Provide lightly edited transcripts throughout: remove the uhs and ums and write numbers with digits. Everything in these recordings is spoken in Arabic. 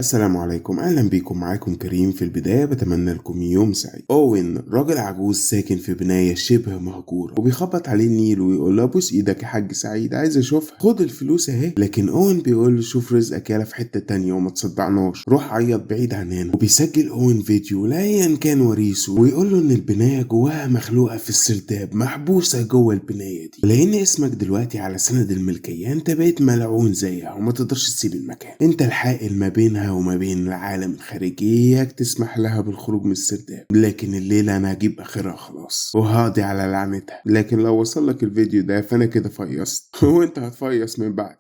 السلام عليكم، اهلا بيكم. معاكم كريم. في البدايه بتمنى لكم يوم سعيد. اوين راجل عجوز ساكن في بنايه شبه مهجوره، وبيخبط عليه النيل ويقول له ابوس ايدك يا حاج سعيد، عايز اشوفها، خد الفلوس اهي. لكن اوين بيقول له شوف رزقك يالا في حته تانية وما تصدعناش، روح عيط بعيد عننا. وبيسجل اوين فيديو لايا كان وريثه ويقول له ان البنايه جواها مخلوقه في السرداب محبوسه جوه البنايه دي، ولان اسمك دلوقتي على سند الملكيه انت بقيت ملعون زيها وما تقدرش تسيب المكان. انت الحائل ما بينها وما بين العالم الخارجي، اياك تسمح لها بالخروج من السرداب. لكن الليلة انا هجيب اخرها خلاص وهقضي على لعنتها. لكن لو وصل لك الفيديو ده فانا كده فيصت وانت هتفيص من بعدي.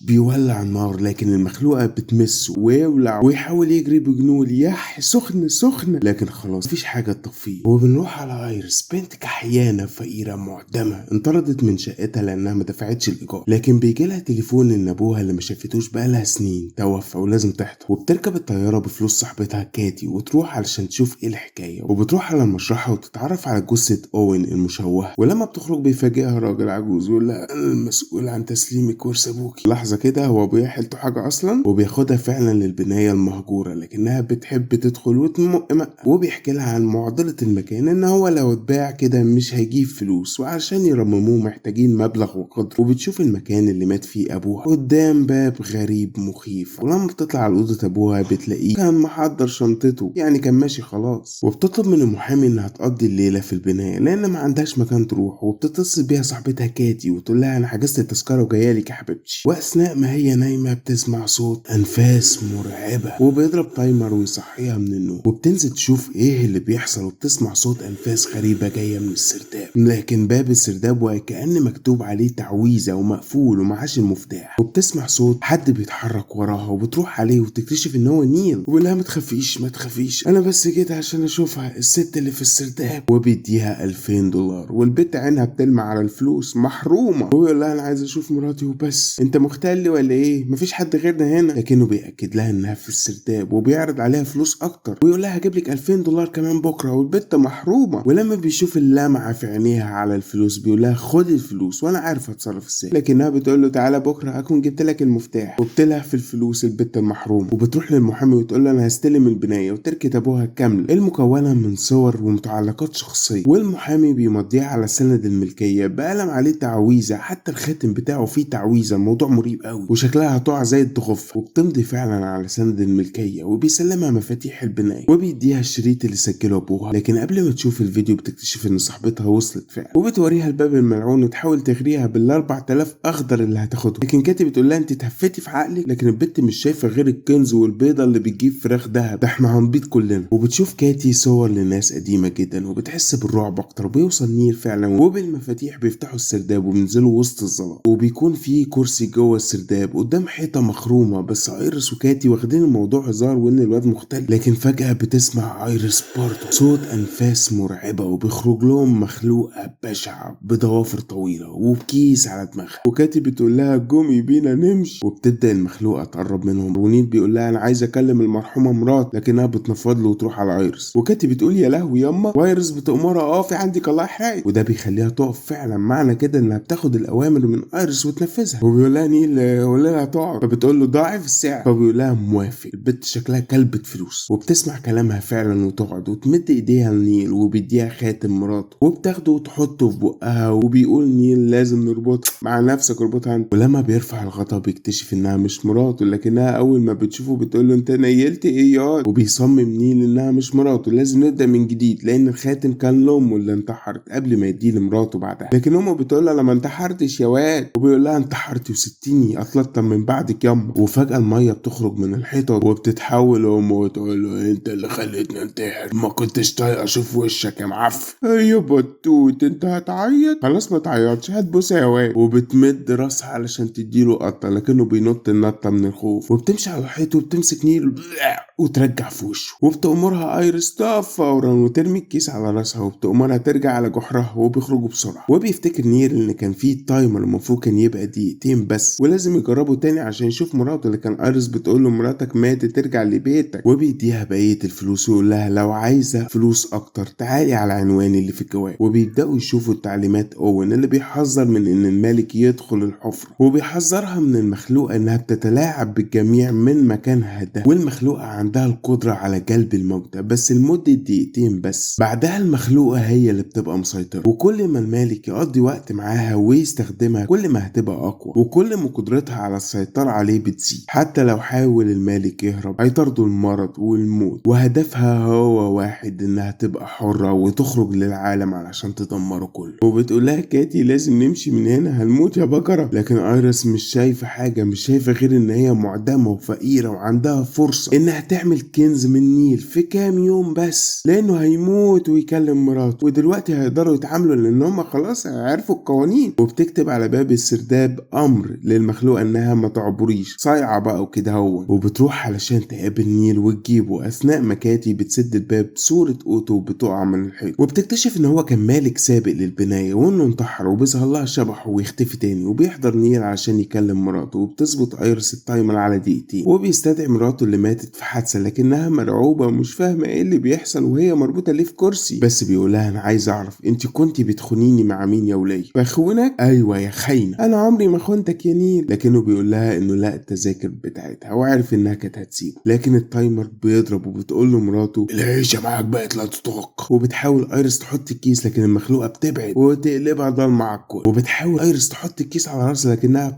بيولع النار، لكن المخلوقة بتمسه ويولع ويحاول يجري بجنون، يح سخن سخن، لكن خلاص مفيش حاجة تطفيه. وبنروح على ايرس، بنت كحيانة فقيرة معدمة انطردت من شقتها لانها ما دفعتش الايجار، لكن بيجي لها تليفون ان ابوها اللي ما شافتوش بقالها سنين توفى ولازم تحضر. وبتركب الطيارة بفلوس صاحبتها كاتي وتروح علشان تشوف ايه الحكاية، وبتروح على المشرحة وتتعرف على جثة اوين المشوهة. ولما بتخرج بيفاجئها راجل عجوز ويقول لها انا المسؤول عن تسليمك ورث ابوكي. لحظة كده هو ابويا حيلته حاجة اصلا، وبياخدها فعلا للبناية المهجورة لكنها بتحب تدخل وتمق. وبيحكي لها عن معضلة المكان، ان هو لو اتباع كده مش هيجيب فلوس، وعشان يرمموه محتاجين مبلغ وقدر. وبتشوف المكان اللي مات فيه ابوها قدام باب غريب مخيف، ولما بتطلع على اوضه ابوها بتلاقيه كان محضر شنطته، يعني كان ماشي خلاص. وبتطلب من المحامي انها تقضي الليله في البنايه لان ما عندهاش مكان تروح. وبتتصل بيها صاحبتها كاتي وتقول لها انا حجزت التذكره وجايه لك يا حبيبتي. واثناء ما هي نايمه بتسمع صوت انفاس مرعبه، وبيضرب تايمر ويصحيها من النوم. وبتنزل تشوف ايه اللي بيحصل، وبتسمع صوت انفاس غريبه جايه من السرداب، لكن باب السرداب وكأن مكتوب عليه تعويذه ومقفول ومعاش المفتاح. وبتسمع صوت حد بيتحرك وراها، وبتروح عليه وتكتشف ان هو نيل. وبيقول لها ما تخافيش ما تخافيش، انا بس جيت عشان اشوفها الست اللي في السرداب. وبيديها $2000، والبت عينها بتلمع على الفلوس محرومه. ويقول لها انا عايز اشوف مراتي وبس، انت مختل ولا ايه؟ مفيش حد غيرنا هنا. لكنه بيأكد لها انها في السرداب وبيعرض عليها فلوس اكتر، ويقول لها هجيب لك $2000 كمان بكره. والبت محرومه، ولما بيشوف اللمعه في عينيها على الفلوس بيقول لها خد الفلوس وانا عارف اتصرف ازاي. لكنها بتقول له تعالى بكره اكون جبت لك المفتاح. وبتلهف الفلوس البت المحروم، وبتروح للمحامي وتقول له انا هستلم البنايه وتركه ابوها كامله المكونه من صور ومتعلقات شخصيه. والمحامي بيمضيها على سند الملكيه بقلم عليه تعويذه، حتى الخاتم بتاعه فيه تعويذه. الموضوع مريب قوي وشكلها هتقع زي الضغف. وبتمضي فعلا على سند الملكيه وبيسلمها مفاتيح البنايه وبيديها الشريط اللي سجله ابوها. لكن قبل ما تشوف الفيديو بتكتشف ان صاحبتها وصلت فعلا، وبتوريها الباب الملعون وتحاول تغريها بال4000 اخضر اللي هتاخده. لكن كاتي بتقول لها انت اتهفتي في عقلك، لكن البت مش شايفه غير الكنز والبيضه اللي بتجيب فراخ دهب، ده احنا هنبيض كلنا. وبتشوف كاتي صور لناس قديمه جدا وبتحس بالرعب اكتر. وبيوصل نيل فعلا وبالمفاتيح بيفتحوا السرداب وبينزلوا وسط الظلام، وبيكون في كرسي جوه السرداب قدام حيطه مخرومه. بس ايرس وكاتي واخدين الموضوع هزار وان الواد مختل. لكن فجاه بتسمع ايرس برضه صوت انفاس مرعبه، وبيخرج لهم مخلوقه بشعه بضوافر طويله وبكيس على دماغها. وكاتي بتقول لها قومي بينا نمشي. وبتبدا المخلوقه تقرب منهم، ونيل بيقول لها انا عايز اكلم المرحومه مرات، لكنها بتنفض له وتروح على ايرس. وكاتي بتقول يا لهوي ياما، وايرس بتأمرها في عندك الله يحرقك. وده بيخليها تقف فعلا، معنى كده انها بتاخد الاوامر من ايرس وتنفذها. وبيقول لها نيل قول لها تقعد، فبتقول له ضاعف السعر، فبيقول لها موافق. البت شكلها كلبة فلوس وبتسمع كلامها فعلا وتقعد وتمد ايديها لنيل وبيديها خاتم مراته وبتاخده وتحطه في بقها. وبيقول نيل لازم نربط مع نفسك اربطها انت. ولما بيرفع الغطا بيكتشف انها مش مراته، لكنها اول ما بتشوفه بتقول له انت نيلت ايه ياض. وبيصمم نيل انها مش مراته، لازم نبدا من جديد لان الخاتم كان لامه اللي انتحرت قبل ما يديه لمراته بعدها. لكن امه بتقول له انا ما انتحرتش يا واد. وبيقول لها انتحرتي وستيني اطلقت من بعدك ياما. وفجاه الميه بتخرج من الحيطه وبتتحول امه وتقول له انت اللي خليتني انتحر، ما كنتش طايق اشوف وشك يا معفن. يا بطوط انت هتعيط؟ خلاص ما تعيطش، هات بوسه يا واد. وبتمد راسها علشان تديله قطه، لكنه بينط النطه من الخوف. وبتمشي على الحيط وبتمسك نيل وترجع في وشه. وبتأمرها ايرس تقف فورا وترمي الكيس على راسها، وبتأمرها ترجع على جحرها. وبيخرجوا بسرعه. وبيفتكر نيل ان كان فيه تايمر المفروض كان يبقى دقيقتين بس، ولازم يجربه تاني عشان يشوف مراته. اللي كان ايرس بتقول له مراتك ماتت ترجع لبيتك. وبيديها بقيه الفلوس ويقول لها لو عايزه فلوس اكتر تعالي على العنوان اللي في الجواب. وبيبداوا يشوفوا تعليمات اوين اللي بيحذر من ان الملك يدخل الحفره، وبيحذرها من المخلوقه انها بتتلاعب بالجميع من مكانها ده، والمخلوقة عندها القدرة على جلب الموتى بس لمدة دقيقتين بس، بعدها المخلوقة هي اللي بتبقى مسيطرة، وكل ما المالك يقضي وقت معاها ويستخدمها كل ما هتبقى أقوى، وكل ما قدرتها على السيطرة عليه بتزيد. حتى لو حاول المالك يهرب هيطارده المرض والموت، وهدفها هو واحد، إنها تبقى حرة وتخرج للعالم علشان تدمره كله. وبتقولها كاتي لازم نمشي من هنا هنموت يا بكرة، لكن ايريس مش شايفة حاجة، مش شايفة غير ان هي معدمة وفقيرة وعندها فرصة انها تعمل كنز من النيل في كام يوم بس، لانه هيموت ويكلم مراته، ودلوقتي هيقدروا يتعاملوا لان هم خلاص عرفوا القوانين. وبتكتب على باب السرداب امر للمخلوقة انها ما تعبريش، صايعة بقى وكده هو، وبتروح علشان تقابل نيل وتجيبه. اثناء ما كاتي بتسد الباب صورة اوتو بتقع من الحيط، وبتكتشف ان هو كان مالك سابق للبناية وانه انتحر، وبيظهر لها شبحه ويختفي تاني. وبيحضر نيل عشان يكلم مراته، وبتظبط ايريس التايمر على دقيقتين، وبيستدعي مراته اللي ماتت في حادثة لكنها مرعوبة ومش فاهمة ايه اللي بيحصل وهي مربوطة ليه في كرسي، بس بيقولها انا عايز اعرف انت كنتي بتخونيني مع مين يا ولية؟ بخونك؟ ايوه يا خاينة، انا عمري ما خنتك يا نيل. لكنه بيقول لها انه لا التذاكر بتاعتها، وعارف انها كانت هتسيبه، لكن التايمر بيضرب. وبتقول له مراته العيشة معاك بقت لا تطاق. وبتحاول ايريس تحط الكيس لكن المخلوقة بتبعد وتقلبها ضلمة على الكل. وبتحاول ايريس تحط الكيس على راسها لكنها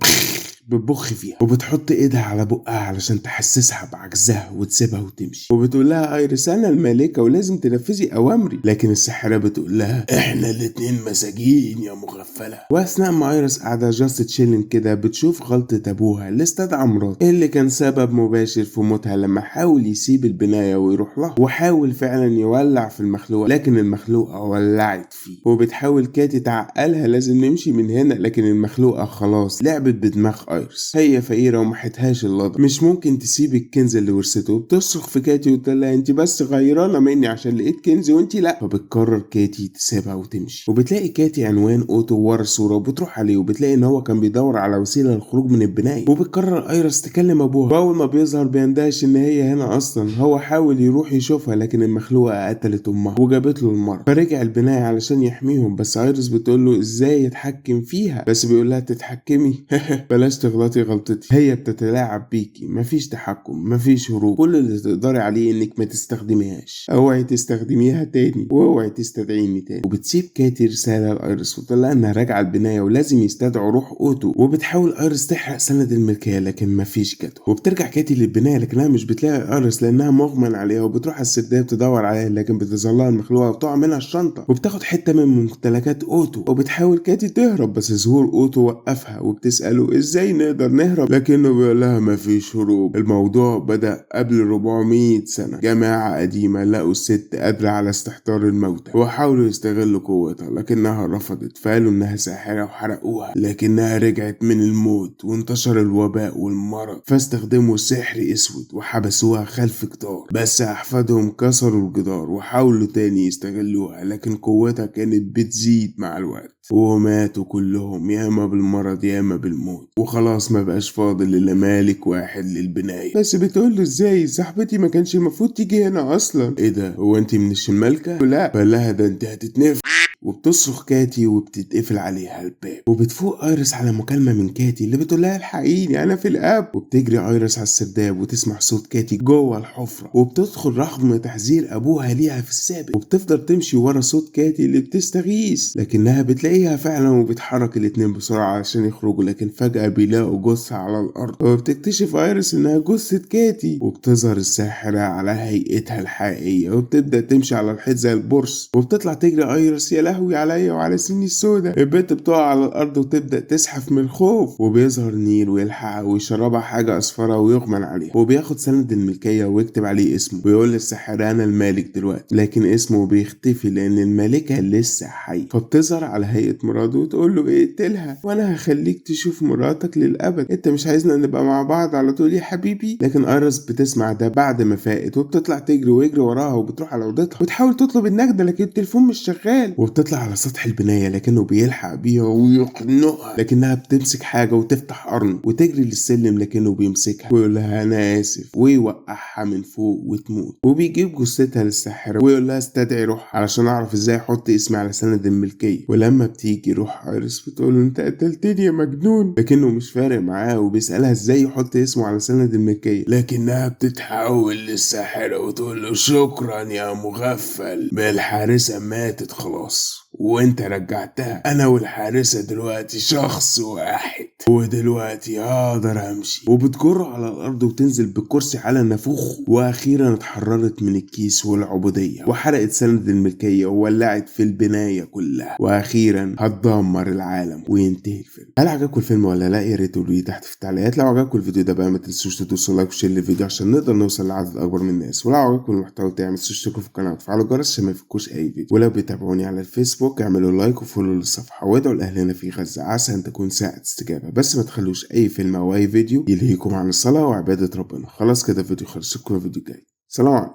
بتبخ فيها، وبتحط ايدها على بقها علشان تحسسها بعجزها وتسيبها وتمشي. وبتقول لها ايريس انا الملكة ولازم تنفذي اوامري، لكن الساحرة بتقول لها احنا الاتنين مساجين يا مغفلة. واثناء ما ايريس قاعدة جاست تشيلن كده بتشوف غلطة ابوها اللي استدعى مراته، اللي كان سبب مباشر في موتها لما حاول يسيب البناية ويروح لها، وحاول فعلا يولع في المخلوقة لكن المخلوقة ولعت فيه. وبتحاول كاتي تعقلها لازم نمشي من هنا، لكن المخلوقة خلاص لعبت بدماغ ايريس، هي فقيرة ومحتهاش اللضا، مش ممكن تسيب الكنز اللي ورثته. بتصرخ في كاتي وتقول لها انت بس غيرانة مني عشان لقيت كنز وانت لا. فبتقرر كاتي تسيبها وتمشي، وبتلاقي كاتي عنوان اوتو ورا الصورة وبتروح عليه، وبتلاقي ان هو كان بيدور على وسيلة للخروج من البناية. وبتقرر ايريس تكلم ابوها، واول ما بيظهر بيندهش ان هي هنا اصلا. هو حاول يروح يشوفها لكن المخلوقة قتلت امها وجابت له المرض، فرجع البناية علشان يحميهم. بس ايريس بتقول له ازاي يتحكم فيها، بس بيقول لها تتحكمي بلاش تغلطي غلطتي، هي بتتلاعب بيكي، مفيش تحكم مفيش هروب، كل اللي تقدري عليه انك ما تستخدميهاش، اوعي تستخدميها تاني واوعي تستدعيني تاني. وبتسيب كاتي رسالة لايريس وتقول لها انها راجعة البناية ولازم يستدعوا روح اوتو. وبتحاول ايريس تحرق سند الملكية لكن مفيش جدوى. وبترجع كاتي للبناية لكنها مش بتلاقي ايريس لانها مغمى عليها، وبتروح على السرداب تدور عليها لكن بتظهر لها المخلوقة وتقع منها الشنطة، وبتاخد حتة من ممتلكات اوتو. وبتحاول كاتي تهرب بس ظهور اوتو وقفها، وبتسأله ازاي نقدر نهرب لكنه بيقول لها مفيش هروب. الموضوع بدأ قبل 400 سنة، جماعة قديمة لقوا الست قادرة على استحضار الموتى وحاولوا يستغلوا قوتها لكنها رفضت، فقالوا انها ساحرة وحرقوها، لكنها رجعت من الموت وانتشر الوباء والمرض، فاستخدموا سحر اسود وحبسوها خلف جدار. بس احفادهم كسروا الجدار وحاولوا تاني يستغلوها لكن قوتها كانت بتزيد مع الوقت، وماتوا كلهم ياما بالمرض ياما بالموت، وخلاص ما بقاش فاضل الا مالك واحد للبناية. بس بتقول له ازاي صاحبتي ما كانش المفروض تيجي هنا اصلا؟ ايه ده هو انت من الملكة؟ لا بلاها ده انت هتتنفخ. وبتصرخ كاتي وبتتقفل عليها الباب. وبتفوق ايريس على مكالمة من كاتي اللي بتقول لها الحقيني انا في الاب. وبتجري ايريس على السرداب وتسمع صوت كاتي جوه الحفرة، وبتدخل رغم تحذير ابوها ليها في السابق، وبتفضل تمشي ورا صوت كاتي اللي بتستغيث لكنها بتلاقيها فعلا، وبتحرك الاتنين بسرعة عشان يخرجوا، لكن فجأة بيلاقوا جثة على الارض، وبتكتشف ايريس انها جثة كاتي. وبتظهر الساحرة على هيئتها الحقيقية وبتبدأ تمشي على الحيط زي البرص، وبتطلع تجري ايريس يا لهوي عليا وعلى سني السوداء. البنت بتقع على الارض وتبدا تزحف من الخوف، وبيظهر نيل ويلحقها ويشربها حاجه اصفرة ويغمى عليها، وبياخد سند الملكيه ويكتب عليه اسمه، ويقول للساحره انا الملك دلوقتي، لكن اسمه بيختفي لان الملكه لسه حي. فبتظهر على هيئه مراته وتقول له اقتلها وانا هخليك تشوف مراتك للابد، انت مش عايزنا نبقى مع بعض على طول يا حبيبي؟ لكن ايريس بتسمع ده بعد ما فاقت، وبتطلع تجري ويجري وراها، وبتروح على اوضتها وتحاول تطلب النجدة لكن التليفون مش شغال. وبتطلع على سطح البناية لكنه بيلحق بيها ويخنقها، لكنها بتمسك حاجة وتفتح قرن وتجري للسلم لكنه بيمسكها ويقول لها أنا آسف ويوقعها من فوق وتموت. وبيجيب جثتها للساحرة ويقول لها استدعي روح علشان أعرف إزاي أحط اسمي على سند الملكية. ولما بتيجي روح حارس بتقول له أنت قتلتني يا مجنون، لكنه مش فارق معاه وبيسألها إزاي يحط اسمه على سند الملكية، لكنها بتتحول للساحرة وتقول له شكرا يا مغفل، الحارسة ماتت خلاص وانت رجعتها، انا والحارسة دلوقتي شخص واحد ودلوقتي اقدر امشي. وبتجره على الارض وتنزل بالكرسي على نافوخه. واخيرا اتحررت من الكيس والعبودية وحرقت سند الملكية وولعت في البناية كلها، واخيرا هتدمر العالم وينتهي الفيلم. هل عجبكم الفيلم ولا لا؟ يا ريت تقولوا لي تحت في التعليقات. لو عجبكم الفيديو ده بقى ما تنسوش تدوسوا لايك وشير للفيديو عشان نقدر نوصل لعدد اكبر من الناس. ولو عجبكم المحتوى بتاعي ما تنسوش تشتركوا في القناة وتفعلوا الجرس عشان ما يفوتكوش اي فيديو. ولو بتابعوني على الفيسبوك اعملوا لايك وفولو للصفحة وادعوا لاهلنا في غزة عسى ان تكون ساعة استجابة. بس ما تخلوش اي فيلم او اي فيديو يلهيكم عن الصلاة وعبادة ربنا. خلاص كده الفيديو خلص، اشوفكم في الفيديو الجاي. سلام عليكم.